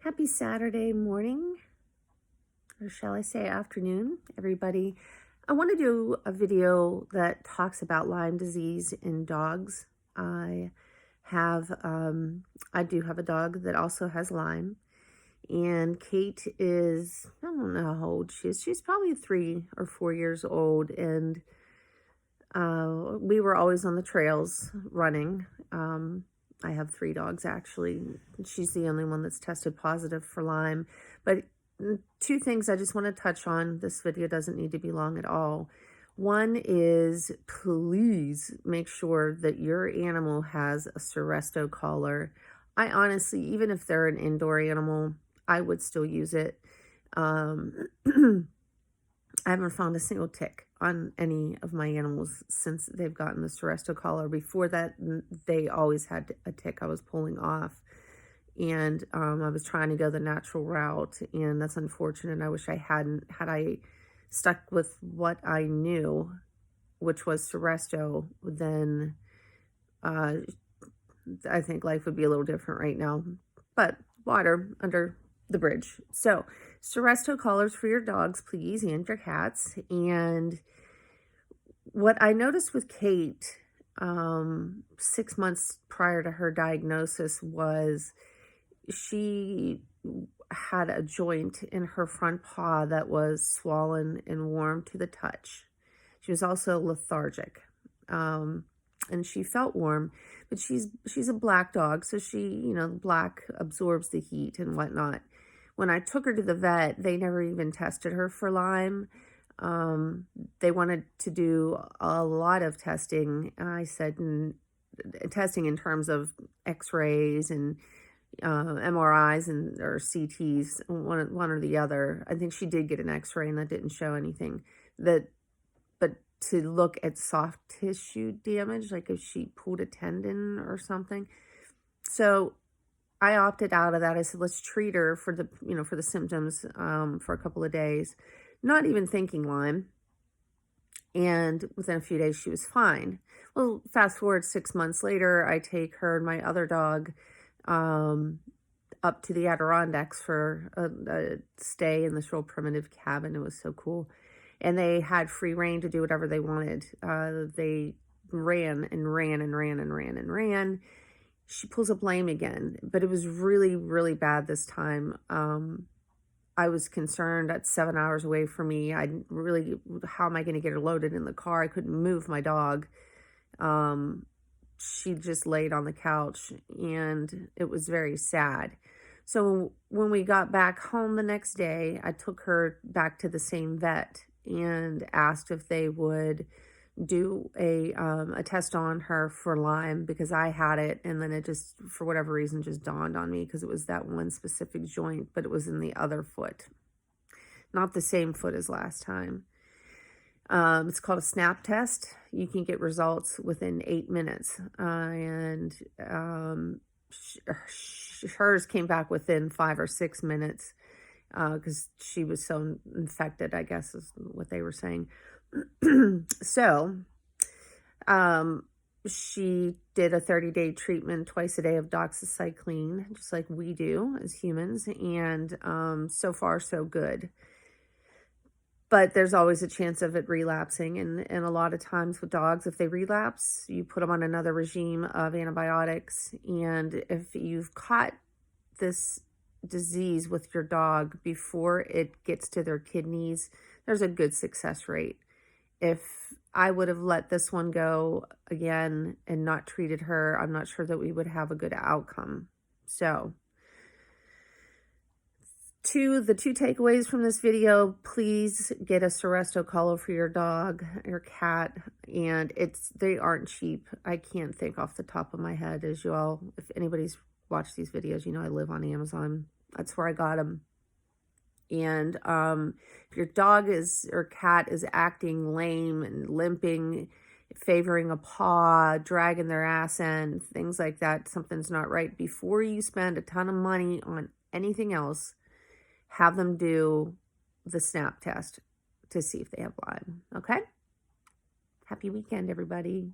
Happy Saturday morning, or shall I say afternoon, everybody. I want to do a video that talks about Lyme disease in dogs. I have, I do have a dog that also has Lyme, and Kate is, I don't know how old she is. She's probably 3 or 4 years old, and we were always on the trails running. I have 3 dogs actually. She's the only one that's tested positive for Lyme. But 2 things I just want to touch on. This video doesn't need to be long at all. One is, please make sure that your animal has a Seresto collar. I honestly, even if they're an indoor animal, I would still use it. I haven't found a single tick on any of my animals since they've gotten the Seresto collar. Before that, they always had a tick I was pulling off. And I was trying to go the natural route, and that's unfortunate. I wish I hadn't. Had I stuck with what I knew, which was Seresto, then I think life would be a little different right now. But water under the bridge. So Seresto collars for your dogs, please, and your cats. And what I noticed with Kate 6 months prior to her diagnosis was she had a joint in her front paw that was swollen and warm to the touch. She was also lethargic. And she felt warm, but she's a black dog, so she, black absorbs the heat and whatnot. When I took her to the vet, they never even tested her for Lyme. They wanted to do a lot of testing. I said, testing in terms of x-rays and MRIs and or CTs, one or the other. I think she did get an x-ray and that didn't show anything. But to look at soft tissue damage, like if she pulled a tendon or something. So I opted out of that. I said, let's treat her for the symptoms for a couple of days, not even thinking Lyme. And within a few days, she was fine. Well, fast forward 6 months later, I take her and my other dog up to the Adirondacks for a stay in this real primitive cabin. It was so cool. And they had free reign to do whatever they wanted. They ran and ran and ran and ran and ran. She pulls up lame again, but it was really, really bad this time. I was concerned at 7 hours away from me. How am I going to get her loaded in the car? I couldn't move my dog. She just laid on the couch, and it was very sad. So when we got back home the next day, I took her back to the same vet and asked if they would do a test on her for Lyme, because I had it, and then it just, for whatever reason, just dawned on me because it was that one specific joint, but it was in the other foot, not the same foot as last time. It's called a snap test. You can get results within 8 minutes, and hers came back within 5 or 6 minutes because she was so infected, I guess is what they were saying. So she did a 30-day treatment twice a day of doxycycline, just like we do as humans, and so far so good. But there's always a chance of it relapsing, and a lot of times with dogs, if they relapse, you put them on another regime of antibiotics. And if you've caught this disease with your dog before it gets to their kidneys, there's a good success rate. If I would have let this one go again and not treated her, I'm not sure that we would have a good outcome. So the two takeaways from this video: please get a Seresto collar for your dog, your cat, and they aren't cheap. I can't think off the top of my head, as you all, if anybody's watched these videos, I live on Amazon. That's where I got them. And if your dog or cat is acting lame and limping, favoring a paw, dragging their ass in, things like that, something's not right. Before you spend a ton of money on anything else, have them do the snap test to see if they have Lyme. Okay? Happy weekend, everybody.